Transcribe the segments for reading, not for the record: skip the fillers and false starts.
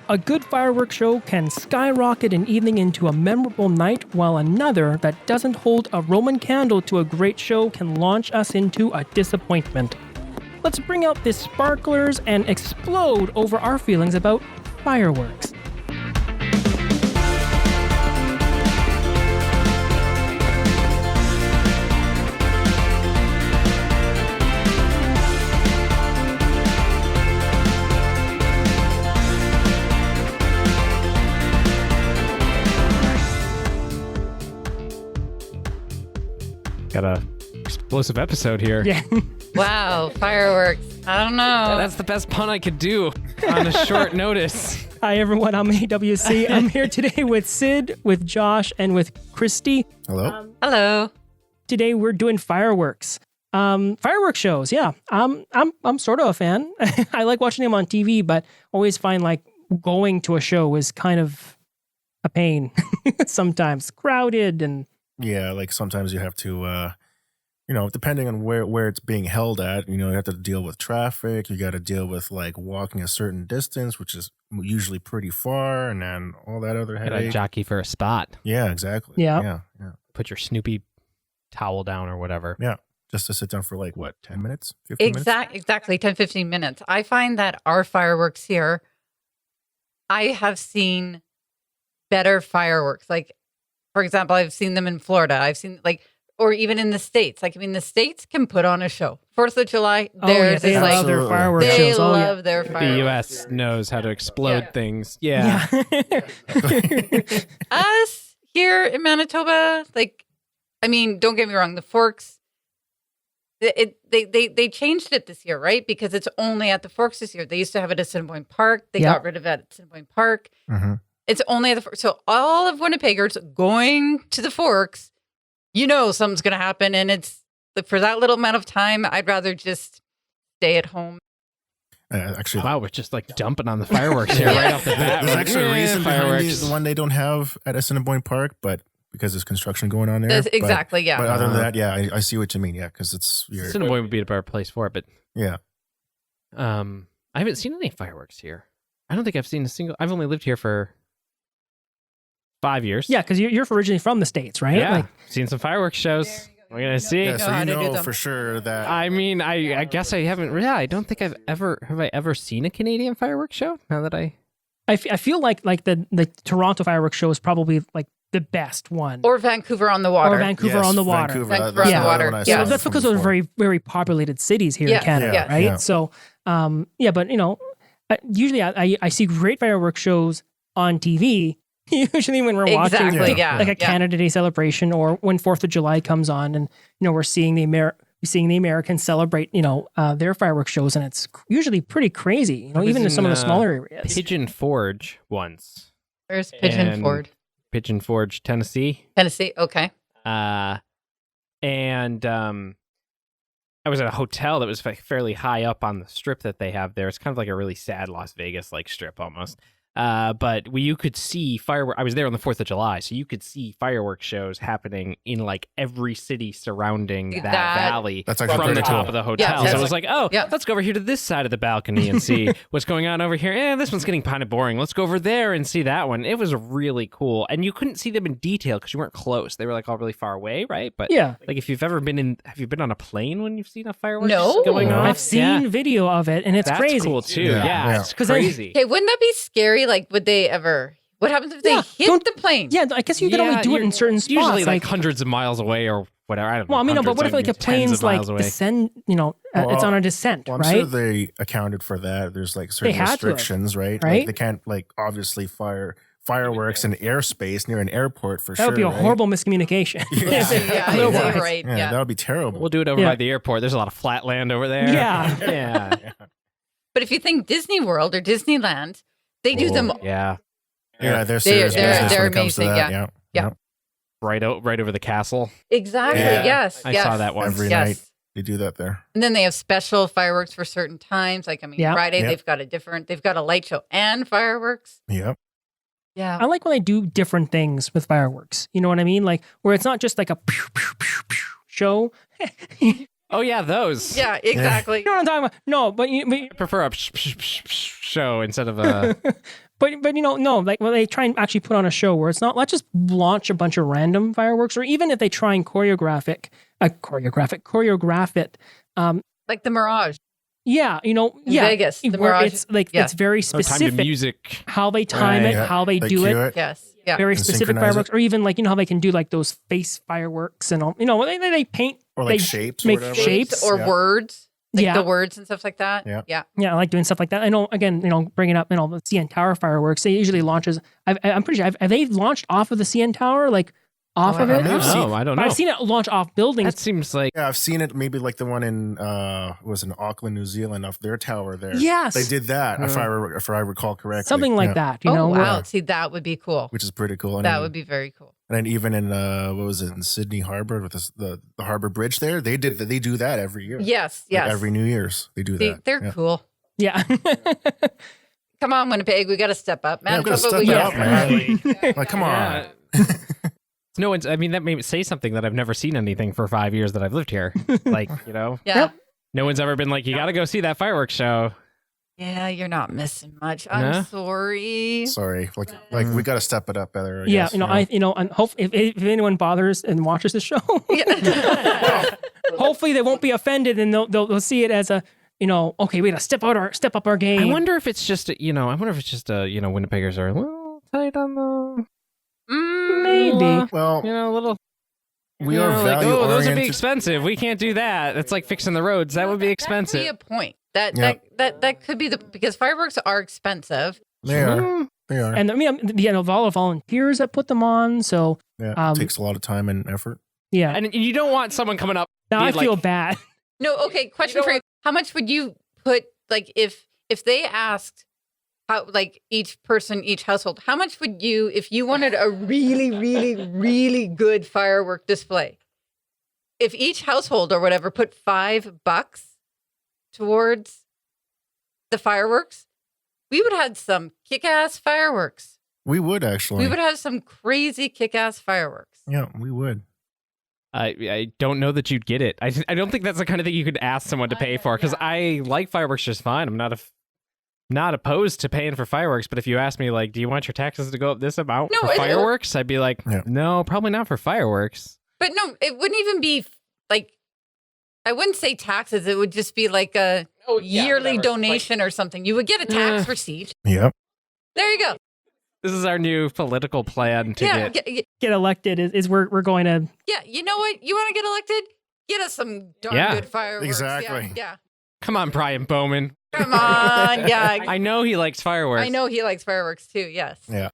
A good fireworks show can skyrocket an evening into a memorable night, while another that doesn't hold a Roman candle to a great show can launch us into a disappointment. Let's bring out the sparklers and explode over our feelings about fireworks. Got a explosive episode here. Yeah. Wow, fireworks. I don't know. That's the best pun I could do on a short notice. Hi everyone, I'm AWC. I'm here today with Sid, with Josh, and with Christy. Hello. Hello. Today we're doing fireworks. Fireworks shows, yeah. I'm sort of a fan. I like watching them on TV, but always find like going to a show is kind of a pain. Sometimes crowded and Yeah, like sometimes you have to, depending on where it's being held at, you have to deal with traffic. You got to deal with like walking a certain distance, which is usually pretty far, and then all that other Got a headache. jockey for a spot. Yeah, exactly. Yeah. Yeah. Put your Snoopy towel down or whatever. Yeah. Just to sit down for like, what, 10 minutes? 15 minutes? Exactly, 10, 15 minutes. I find that our fireworks here, I have seen better fireworks. Like, for example, I've seen them in Florida. I've seen or even in the States. Like, I mean, the States can put on a show. 4th of July, theirs they is love like, their fireworks they shows. love their fireworks. The U.S. knows how to explode Yeah. things. Yeah. Us here in Manitoba, don't get me wrong, the Forks, they changed it this year, right? Because it's only at the Forks this year. They used to have it at Assiniboine Park. They got rid of it at Assiniboine Park. Mm-hmm. It's only at the Forks. So all of Winnipeggers going to the Forks, something's going to happen. And it's for that little amount of time, I'd rather just stay at home. Actually, Wow, we're just like dumping on the fireworks here right off the bat. there's We're actually a reason behind fireworks. the one they don't have at Assiniboine Park, but because there's construction going on there. That's exactly, yeah. But other than that, yeah, I see what you mean. Yeah, because it's your Assiniboine would be a better place for it, but yeah. I haven't seen any fireworks here. I don't think I've seen a single. I've only lived here for 5 years. yeah, because you're originally from the States, right? Yeah. Like, seen some fireworks shows. We're gonna see. Yeah, so how you to do know them. for sure that I mean, I guess I haven't. Yeah, I don't think I've ever seen a Canadian fireworks show. Now that I feel like the Toronto fireworks show is probably like the best one. Or Vancouver on the water. Or Vancouver on the water. Vancouver that's on the another water. one I Yeah. saw That's from because those are before. very, very populated cities here Yeah, in Canada, yeah, right? yeah. So, but usually I see great fireworks shows on TV. Usually when we're watching Exactly, like a Canada Day celebration, or when 4th of July comes on, and we're seeing the Americans celebrate their fireworks shows, and it's usually pretty crazy. I was Even in some of the in, smaller areas. Pigeon Forge once. Where's Pigeon And- Ford? Pigeon Forge, Tennessee. Tennessee. Okay. I was at a hotel that was fairly high up on the strip that they have there. It's kind of like a really sad Las Vegas like strip almost. But you could see fireworks. I was there on the 4th of July, so you could see fireworks shows happening in like every city surrounding that valley That's actually from the pretty top cool. of the hotel. Yeah, so it was like, oh, yeah. let's go over here to this side of the balcony and see what's going on over here. This one's getting kind of boring. Let's go over there and see that one. It was really cool, and you couldn't see them in detail because you weren't close. They were like all really far away, right? But Yeah. like if you've ever been have you been on a plane when you've seen a fireworks No. going on? I've seen video of it, and it's That's crazy. cool too. Yeah. Yeah, Yeah. it's 'Cause I- crazy. Okay, wouldn't that be scary? Like, would they ever? What happens if they Yeah, hit don't- the plane? Yeah, I guess you can only do it in certain spots. Usually like hundreds of miles away or whatever. I don't know. well, I mean, no, but hundreds, what if I like mean, a tens plane's of like miles away. descend? It's on a descent, Well, I'm right? sure they accounted for that. There's like certain had to have, restrictions, right? right? Like they can't like obviously fire fireworks in airspace near an airport for That sure. would be a right? horrible miscommunication. Yeah. Yeah, Otherwise. you're right. Yeah, Yeah. that would be terrible. We'll do it over Yeah. by the airport. There's a lot of flat land over there. Yeah. Yeah. But if you think Disney World or Disneyland, they do them Yeah. Yeah, they're serious business they're when it comes to amazing, that. yeah. Yeah. Yeah. Right over the castle. exactly. Yeah. Yes, I yes. saw that once. Every Yes. night they do that there. And then they have special fireworks for certain times. Like, Yeah. Friday Yeah. they've got a light show and fireworks. Yep. Yeah. I like when they do different things with fireworks. You know what I mean? Like where it's not just like a pew, pew, pew, pew show. Oh yeah, those. Yeah, exactly. You know what I'm talking about? No, but I prefer a show instead of a But no, like when they try and actually put on a show where it's not, let's just launch a bunch of random fireworks, or even if they try and choreograph it. Like the Mirage. Yeah, In Vegas, the where Mirage. it's like it's very Time to specific music. how they time it, how they do cue it. Yes. Yeah. Very And specific synchronize fireworks, or even like how they can do like those face fireworks and all. They paint Or like they shapes or make whatever. shapes. Or Yeah. words. Like Yeah. the words and stuff like that. Yeah. Yeah. Yeah, I like doing stuff like that. I know, again, bringing up, the CN Tower fireworks, they usually launches, I'm pretty sure, have they launched off of the CN Tower, like off of I it? may have seen- Oh, I don't But know. I've seen it launch off buildings. That seems like Yeah, I've seen it. Maybe like the one in was in Auckland, New Zealand, off their tower there. Yes. they did that. If I recall correctly, Something like Yeah. that, Oh, where- wow. See, that would be cool. which is pretty cool. And That then, would be very cool. And then even in what was it, in Sydney Harbor with the Harbor Bridge there, they do that every year. Yes. Like Yes. every New Year's they do See, that. they're Yeah. cool. Yeah. Come on, Winnipeg. We got to step up. Yeah, we gotta Manitoba, step we it got up, man. Like, come on. no one's. I mean, that may say something that I've never seen anything for 5 years that I've lived here. Like, Yeah. Yep. no one's ever been like, you got to go see that fireworks show. Yeah, you're not missing much. I'm No? sorry. Sorry, like we got to step it up, Heather. I Yeah, guess, and hope if anyone bothers and watches the show, Yeah. hopefully they won't be offended and they'll see it as a, okay, we got to step up our game. I wonder if it's just, Winnipeggers are a little tight on the, Maybe. Well, a little. we are like, value oh, those would be oriented. expensive. We can't do that. It's like fixing the roads. That would be That expensive. could be a point. That Yeah. that could be because fireworks are expensive. They are. Mm. They are. And all the volunteers that put them on. So Yeah, it takes a lot of time and effort. yeah, And you don't want someone coming up. now I being like, feel bad. No, okay. Question for you: how much would you put? Like, if they asked, how like each household, how much would you, if you wanted a really, really, really good firework display? If each household or whatever put $5 towards the fireworks, we would have some kick-ass fireworks. We would actually. We would have some crazy kick-ass fireworks. Yeah, we would. I don't know that you'd get it. I don't think that's the kind of thing you could ask someone to pay for, because I like fireworks just fine. I'm not opposed to paying for fireworks, but if you ask me, like, do you want your taxes to go up this amount No, for I don't. fireworks? I'd be like, Yeah. no, probably not for fireworks. But no, it wouldn't even be like, I wouldn't say taxes. It would just be like a yearly donation or something. You would get a tax receipt. Yep. There you go. This is our new political plan to Yeah, get. Get elected is we're going to. yeah. You know what? You want to get elected? Get us some darn Yeah. good fireworks. Exactly. Yeah. Come on, Brian Bowman. Come on. Yeah. I know he likes fireworks. I know he likes fireworks too. Yes. Yeah.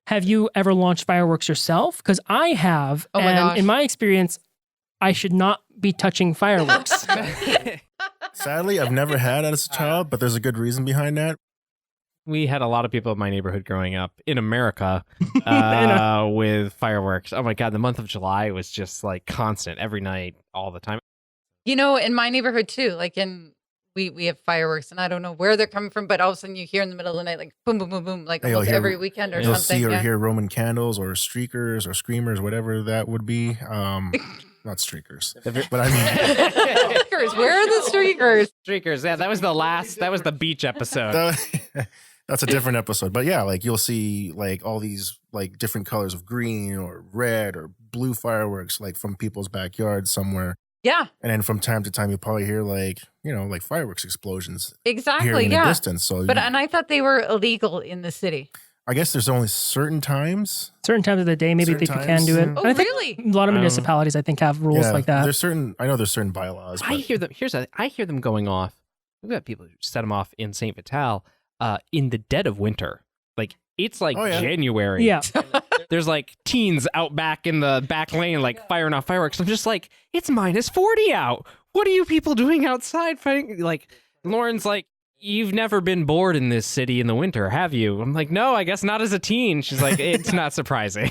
Have you ever launched fireworks yourself? Because I have, Oh my and gosh. in my experience, I should not be touching fireworks. Sadly, I've never had it as a child, but there's a good reason behind that. We had a lot of people in my neighborhood growing up in America In with fireworks. Oh my God, the month of July was just like constant every night, all the time. You know, in my neighborhood too, like we have fireworks, and I don't know where they're coming from, but all of a sudden you hear in the middle of the night, like boom, boom, boom, boom, like Yeah, you'll almost hear- every weekend or You'll something. see or Yeah. hear Roman candles or streakers or screamers, whatever that would be. Not streakers, but I mean, Streakers, where are the streakers? Streakers, yeah, that was the beach episode. that's a different episode. But yeah, like you'll see like all these like different colors of green or red or blue fireworks like from people's backyards somewhere. Yeah, And then from time to time, you'll probably hear like, like fireworks explosions here exactly. in the Yeah. distance. So, And I thought they were illegal in the city. I guess there's only certain times. Certain times of the day, maybe Certain if you can do it. times, Oh, And I think really? a lot of municipalities, I think, have rules like that. I know there's certain bylaws. I But hear them. I hear them going off. We've got people who set them off in Saint Vital in the dead of winter. Like it's like Oh, yeah. January. Yeah. There's like teens out back in the back lane, like firing off fireworks. I'm just like, it's -40 out. What are you people doing outside fighting? Like Lauren's like, you've never been bored in this city in the winter, have you? I'm like, no, I guess not as a teen. She's like, it's not surprising.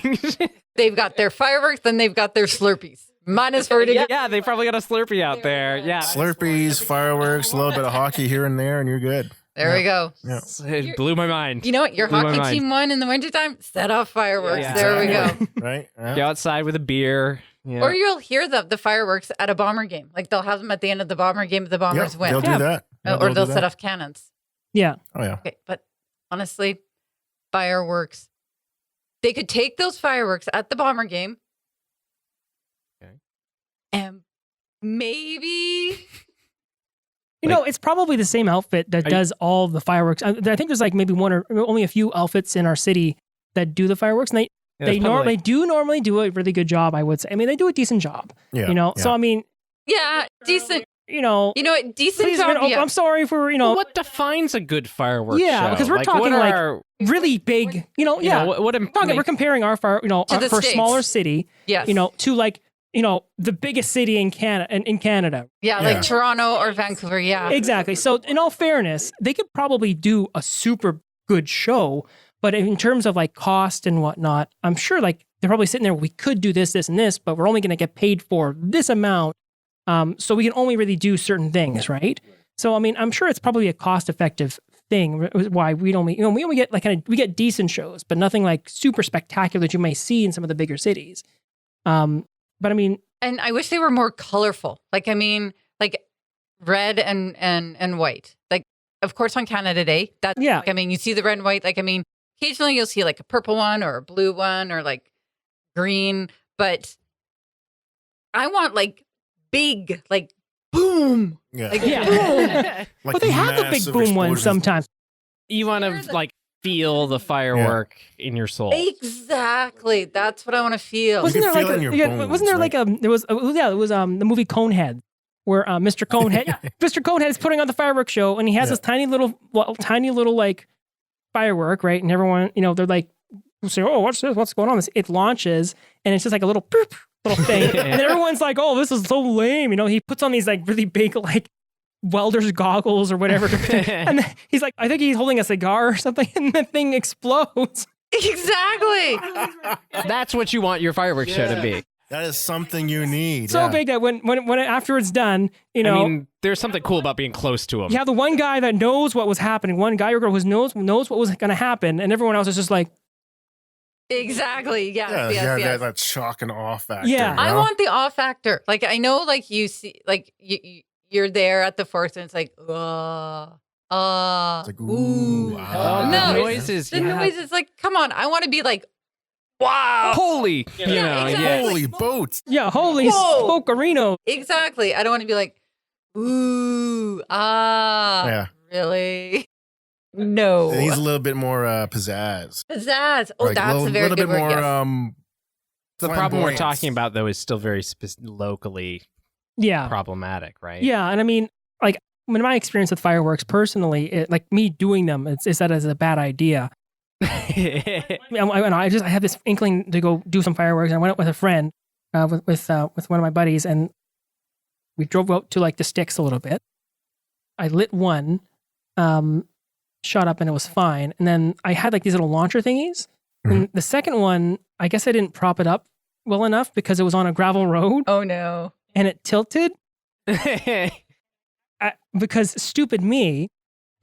They've got their fireworks, then they've got their Slurpees. -40. Yeah, they probably got a Slurpee out there. Yeah. Slurpees, fireworks, a little bit of hockey here and there, and you're good. There we go. Yeah. It blew my mind. You know what? Your Blew my hockey mind. team won in the wintertime. Set off fireworks. Yeah. there we go. Right? Yeah. Go outside with a beer, Yeah. Or you'll hear the fireworks at a Bomber game. Like they'll have them at the end of the Bomber game if the Bombers win. They'll do that. Or they'll do set that. off cannons. Yeah. Oh yeah. Okay, but honestly, fireworks. They could take those fireworks at the Bomber game. Okay. And maybe You know, it's probably the same outfit that does all the fireworks. I think there's like maybe one or only a few outfits in our city that do the fireworks. And they normally do a really good job, I would say. I mean, they do a decent job. Yeah. You know, yeah. so I mean, yeah, decent. you know, what? Decent please, job. I'm sorry for, you know, What defines a good fireworks Yeah, show? because we're talking what like are, really big, you know, you yeah. know, what We're comparing our fire, you know, To the for a States. smaller city, Yes. you know, to like, you know, the biggest city in Canada. Yeah, Yeah. like Toronto or Vancouver. Yeah. Exactly. So in all fairness, they could probably do a super good show, but in terms of like cost and whatnot, I'm sure like they're probably sitting there, we could do this, this, and this, but we're only going to get paid for this amount. So we can only really do certain things, right? So, I mean, I'm sure it's probably a cost-effective thing. Why we don't, you know, we only get like we get decent shows, but nothing like super spectacular that you may see in some of the bigger cities. But I mean, And I wish they were more colorful. Like, I mean, like red and white. Like, of course, on Canada Day, that, Yeah. like, I mean, you see the red and white. Like, I mean, occasionally you'll see like a purple one or a blue one or like green, but I want like big, like boom. Yeah. Like, Yeah. boom. Like but they have the big massive boom ones explosions. sometimes. You want to like feel the firework in your soul. Exactly. That's what I want to feel. Wasn't can there feel like it in a, your yeah, bones, wasn't there right? like a there was the movie Conehead where Mr. Conehead Mr. Conehead is putting on the fireworks show and he has Yeah. this tiny little like firework, right? And everyone, you know, they're like say, "Oh, what's this? What's going on?" It launches and it's just like a little poop, little thing. And everyone's like, "Oh, this is so lame." You know, he puts on these like really big like welder's goggles or whatever. And then he's like, I think he's holding a cigar or something and the thing explodes. Exactly. That's what you want your fireworks show to be. That is something you need. So yeah. big that when after it's done, you know, I mean, there's something cool about being close to them. you have the one guy that knows what was happening, one guy or girl who knows what was going to happen, and everyone else is just like, Exactly. Yes. Yeah, yes. yeah, Yes. that shock and awe factor. Yeah. you I know? want the awe factor. Like, I know, like, you see, like, you're there at the forest and it's like, It's like, ooh, wow. Oh, No, the noises. the yeah. noise is like, come on, I want to be like, wow. Holy. Yeah, you know, exactly. yeah. Holy boats. yeah, holy Whoa. smokerino. Exactly. I don't want to be like, ooh, ah, Yeah. really? No. And he's a little bit more pizzazz. Pizzazz. Oh, Like, that's a very little good bit word. more. Yes. The problem we're flamboyance. talking about, though, is still very locally Yeah. problematic, right? Yeah, and I mean, like, in my experience with fireworks personally, like me doing them, it's that as a bad idea. I have this inkling to go do some fireworks. I went out with a friend, with one of my buddies, and we drove out to like the sticks a little bit. I lit one, shot up, and it was fine. And then I had like these little launcher thingies. And the second one, I guess I didn't prop it up well enough because it was on a gravel road Oh, no. and it tilted. Because stupid me,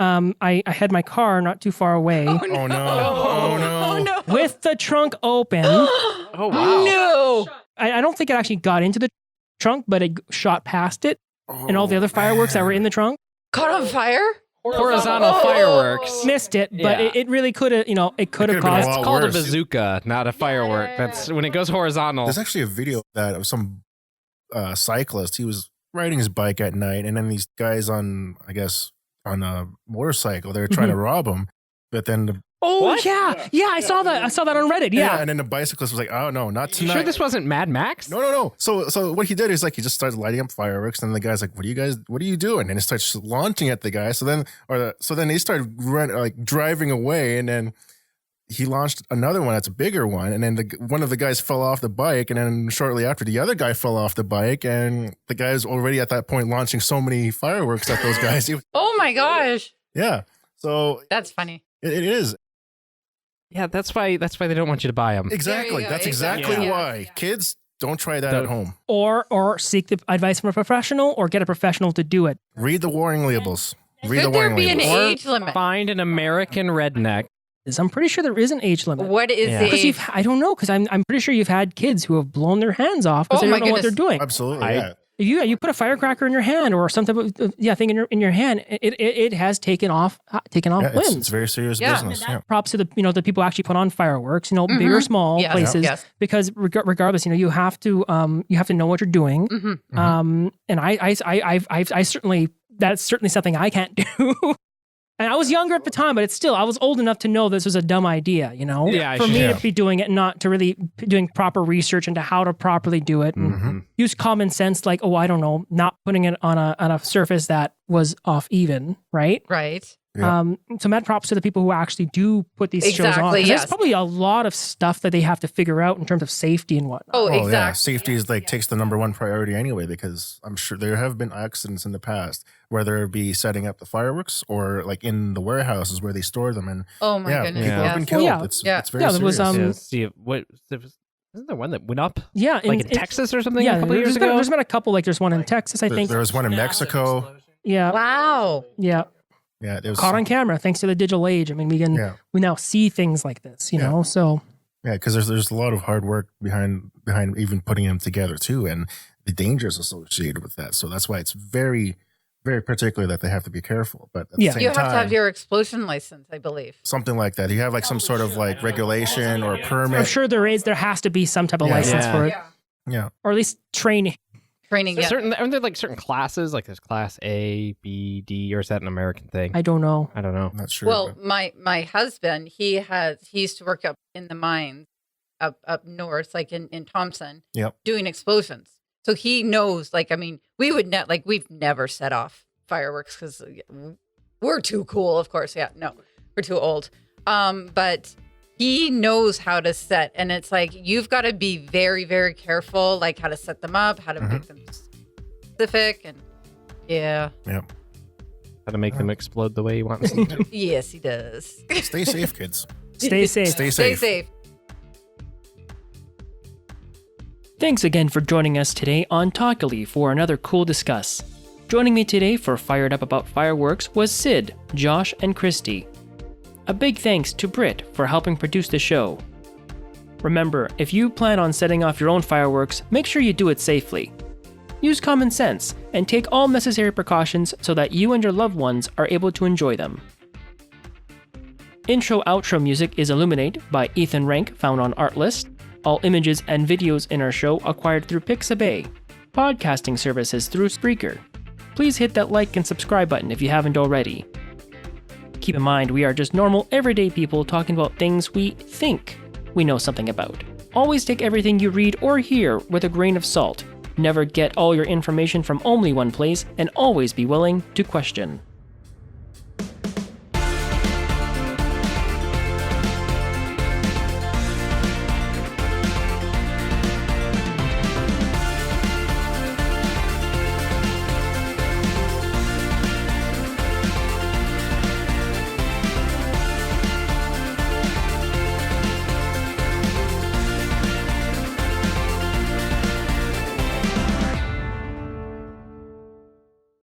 I had my car not too far away Oh no! Oh no! Oh, no. with the trunk open. Oh, wow. No. I don't think it actually got into the trunk, but it shot past it and all the other fireworks that were in the trunk. Caught on fire? Horizontal fireworks. Missed it, but Yeah. it really could have, you know, it could have could've been a caused. lot It's called worse. a bazooka, not a firework. That's when it goes horizontal. There's actually a video that of some cyclist. He was riding his bike at night, and then these guys on a motorcycle, they were trying to rob him. But then the Oh yeah, I saw that. I saw that on Reddit. Yeah, and then the bicyclist was like, "Oh no, not You tonight." sure this wasn't Mad Max? No. So what he did is like he just started lighting up fireworks, and the guy's like, "What are you doing?" And he starts launching at the guy. So then they started driving away, and then he launched another one that's a bigger one, and then one of the guys fell off the bike, and then shortly after the other guy fell off the bike, and the guy's already at that point launching so many fireworks at those guys. Oh, my gosh. Yeah. So That's funny. it is. Yeah, that's why they don't want you to buy them. Exactly. go. That's exactly Exactly. why. Yeah. Kids, don't try that Don't. at home. or seek the advice from a professional, or get a professional to do it. Read the warning labels. Read the Should there warning be an labels. age limit? Find an American redneck I'm pretty sure there is an age limit. What is Yeah. the Because age? I don't know, because I'm pretty sure you've had kids who have blown their hands off because Oh they my don't know what they're goodness. doing. Absolutely, I- yeah. You put a firecracker in your hand or some type of thing in your hand. It has taken off Yeah, limbs. it's very serious Yeah. business. Yeah. Props to the the people who actually put on fireworks, big or small Yes, places, yes. because regardless, you have to know what you're doing. Mhm. And I certainly, that's certainly something I can't do. And I was younger at the time, but it's still, I was old enough to know this was a dumb idea, Yeah, for me yeah. to be doing it, not to really be doing proper research into how to properly do it and Mm-hmm. use common sense, like, I don't know, not putting it on a surface that was off even, right? Right. Yeah. So mad props to the people who actually do put these shows on. Exactly, 'Cause yes. There's probably a lot of stuff that they have to figure out in terms of safety and whatnot. Oh, Oh yeah, exactly. safety is takes the number one priority anyway, because I'm sure there have been accidents in the past, whether it be setting up the fireworks or like in the warehouses where they store them, and Oh my yeah, goodness. people Yeah. have been Yes. killed. yeah. It's Yeah. very Yeah, there was, serious. Yeah, see, isn't there one that went up Yeah, like in Texas or something Yeah, a couple years ago? there's been a couple. Like there's one in Texas, I think. There was one in Mexico. Yeah, Wow. yeah. Yeah, it was Caught on camera thanks to the digital age. I mean, Yeah. we now see things like this, you Yeah. know. So Yeah, because there's a lot of hard work behind even putting them together too, and the dangers associated with that. So that's why it's very, very particular that they have to be careful. But at Yeah. the same You have time, to have your explosion license, I believe. something like that. You have like some sort of like regulation or I'm permit. sure there has to be some type of Yeah. license Yeah. for it, Yeah, or at least training. Training. Yeah. Aren't there like certain classes? Like there's class A, B, D, or is that an American thing? I don't know. I don't know. I'm not sure. Well, but- my husband, he used to work up in the mines up north, like in Thompson, Yep. doing explosions. So he knows, like, I mean, we've never set off fireworks because we're too cool, of course. Yeah, no, we're too old. But he knows how to set, and it's like, you've got to be very, very careful, like how to set them up, how to make them specific. And yeah, Yep. How to make them explode the way you want them to. yes, he does. Stay safe, kids. Stay safe. Stay Stay safe. safe. Thanks again for joining us today on Talkily for another cool discuss. Joining me today for Fired Up About Fireworks was Sid, Josh, and Christy. A big thanks to Britt for helping produce the show. Remember, if you plan on setting off your own fireworks, make sure you do it safely. Use common sense and take all necessary precautions so that you and your loved ones are able to enjoy them. Intro-outro music is Illuminate by Ethan Rank, found on ArtList. All images and videos in our show acquired through Pixabay. Podcasting services through Spreaker. Please hit that like and subscribe button if you haven't already. Keep in mind, we are just normal, everyday people talking about things we think we know something about. Always take everything you read or hear with a grain of salt. Never get all your information from only one place, and always be willing to question.